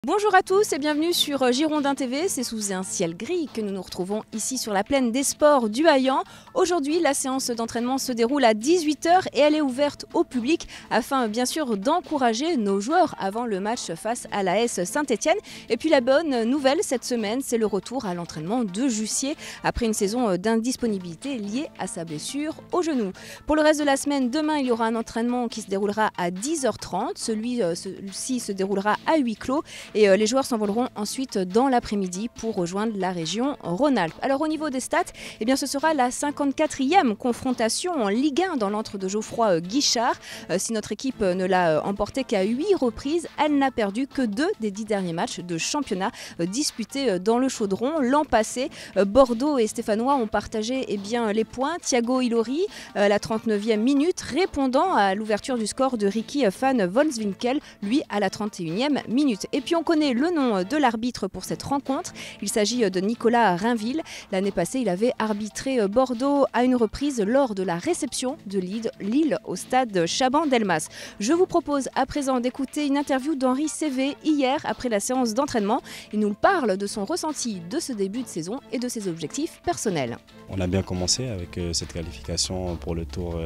Bonjour à tous et bienvenue sur Girondin TV. C'est sous un ciel gris que nous nous retrouvons ici sur la plaine des sports du Haillan. Aujourd'hui, la séance d'entraînement se déroule à 18 h et elle est ouverte au public afin bien sûr d'encourager nos joueurs avant le match face à l'AS Saint-Etienne. Et puis la bonne nouvelle cette semaine, c'est le retour à l'entraînement de Jussier après une saison d'indisponibilité liée à sa blessure au genou. Pour le reste de la semaine, demain il y aura un entraînement qui se déroulera à 10 h 30. Celui-ci se déroulera à huis clos. Et les joueurs s'envoleront ensuite dans l'après-midi pour rejoindre la région Rhône-Alpes. Alors au niveau des stats, eh bien, ce sera la 54e confrontation en Ligue 1 dans l'antre de Geoffroy Guichard. Si notre équipe ne l'a emporté qu'à 8 reprises, elle n'a perdu que 2 des 10 derniers matchs de championnat disputés dans le Chaudron. L'an passé, Bordeaux et Stéphanois ont partagé les points. Thiago Ilori, la 39e minute, répondant à l'ouverture du score de Ricky van Wolfswinkel, lui à la 31e minute. Et puis on connaît le nom de l'arbitre pour cette rencontre. Il s'agit de Nicolas Rainville. L'année passée, il avait arbitré Bordeaux à une reprise lors de la réception de Lille au stade Chaban-Delmas. Je vous propose à présent d'écouter une interview d'Henri Cévé hier après la séance d'entraînement. Il nous parle de son ressenti de ce début de saison et de ses objectifs personnels. On a bien commencé avec cette qualification pour le tour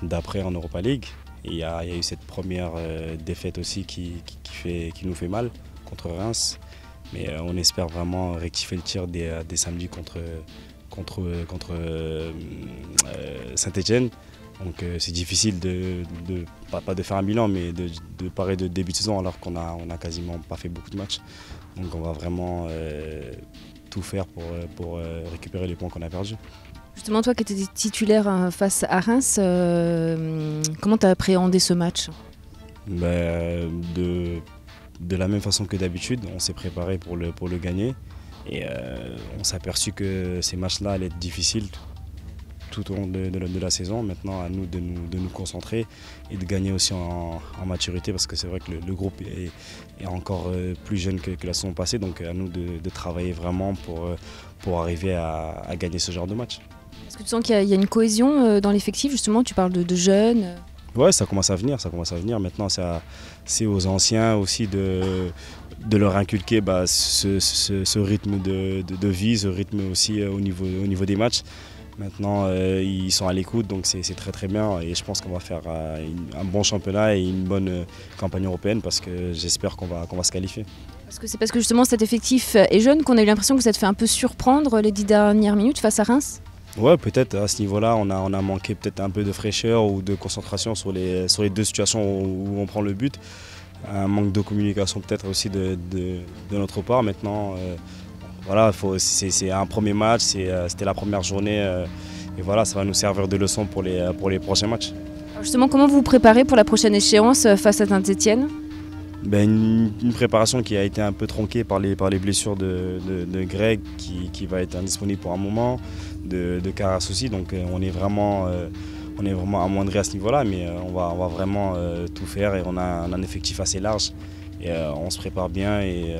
d'après en Europa League. Il y a eu cette première défaite aussi qui nous fait mal contre Reims. Mais on espère vraiment rectifier le tir des samedis contre Saint-Etienne. Donc c'est difficile pas de faire un bilan, mais de parler de début de saison alors qu'on a quasiment pas fait beaucoup de matchs. Donc on va vraiment tout faire pour récupérer les points qu'on a perdus. Justement, toi qui étais titulaire face à Reims, comment tu as appréhendé ce match ? De la même façon que d'habitude, on s'est préparé pour le gagner. Et on s'est aperçu que ces matchs-là allaient être difficiles tout au long de la saison. Maintenant, à nous de nous concentrer et de gagner aussi en maturité, parce que c'est vrai que le groupe est encore plus jeune que la saison passée. Donc à nous de travailler vraiment pour arriver à gagner ce genre de match. Est-ce que tu sens qu'il y a une cohésion dans l'effectif, justement? Tu parles de jeunes. Ouais, ça commence à venir. Maintenant, c'est aux anciens aussi de leur inculquer ce rythme de vie, ce rythme aussi au niveau des matchs. Maintenant, ils sont à l'écoute, donc c'est très très bien. Et je pense qu'on va faire un bon championnat et une bonne campagne européenne, parce que j'espère qu'on va se qualifier. C'est parce que justement cet effectif est jeune qu'on a eu l'impression que vous êtes fait un peu surprendre les 10 dernières minutes face à Reims? Ouais, peut-être à ce niveau-là, on a manqué peut-être un peu de fraîcheur ou de concentration sur les deux situations où on prend le but. Un manque de communication peut-être aussi de notre part. Maintenant, voilà, c'est un premier match, c'était la première journée. Et voilà, ça va nous servir de leçon pour les prochains matchs. Alors justement, comment vous vous préparez pour la prochaine échéance face à Saint-Etienne? Une préparation qui a été un peu tronquée par les blessures de Greg, qui va être indisponible pour un moment, de Carras aussi. Donc on est vraiment amoindri à ce niveau-là, mais on va vraiment tout faire, et on a un effectif assez large. Et on se prépare bien, et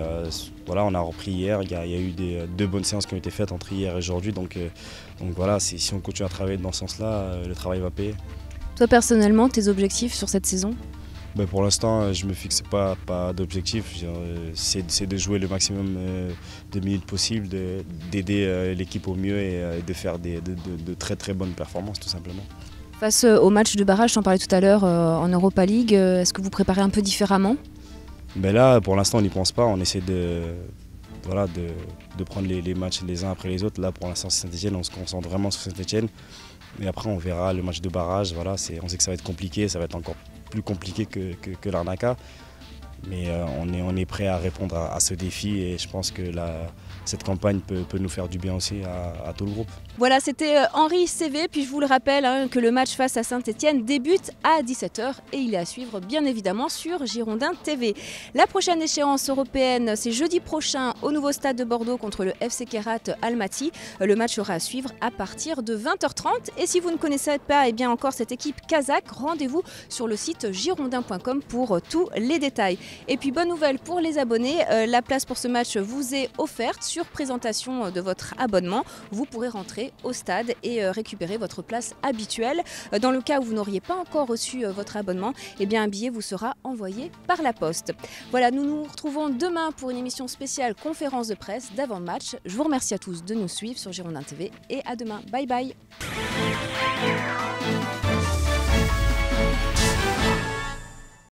voilà, on a repris hier. Il y a eu deux bonnes séances qui ont été faites entre hier et aujourd'hui. Donc voilà, si on continue à travailler dans ce sens-là, le travail va payer. Toi personnellement, tes objectifs sur cette saison? Pour l'instant, je ne me fixe pas d'objectif. C'est de jouer le maximum de minutes possible, d'aider l'équipe au mieux et de faire de très très bonnes performances, tout simplement. Face au match de barrage, j'en parlais tout à l'heure en Europa League, est-ce que vous préparez un peu différemment? Là, pour l'instant, on n'y pense pas. On essaie de prendre les matchs les uns après les autres. Là, pour l'instant, c'est Saint-Etienne, on se concentre vraiment sur Saint-Etienne. Mais après, on verra le match de barrage. Voilà, on sait que ça va être compliqué, ça va être encore plus compliqué que l'Arnaca. Mais on est prêt à répondre à ce défi, et je pense que cette campagne peut nous faire du bien aussi à tout le groupe. Voilà, c'était Henri Cévé. Puis je vous le rappelle que le match face à Saint-Etienne débute à 17 h et il est à suivre bien évidemment sur Girondin TV. La prochaine échéance européenne, c'est jeudi prochain au nouveau stade de Bordeaux contre le FC Kairat Almaty. Le match sera à suivre à partir de 20 h 30. Et si vous ne connaissez pas encore cette équipe kazakh, rendez-vous sur le site girondin.com pour tous les détails. Et puis bonne nouvelle pour les abonnés, la place pour ce match vous est offerte sur présentation de votre abonnement. Vous pourrez rentrer aller au stade et récupérer votre place habituelle. Dans le cas où vous n'auriez pas encore reçu votre abonnement, eh bien un billet vous sera envoyé par la poste. Voilà, nous nous retrouvons demain pour une émission spéciale conférence de presse d'avant-match. Je vous remercie à tous de nous suivre sur Girondin TV et à demain. Bye bye.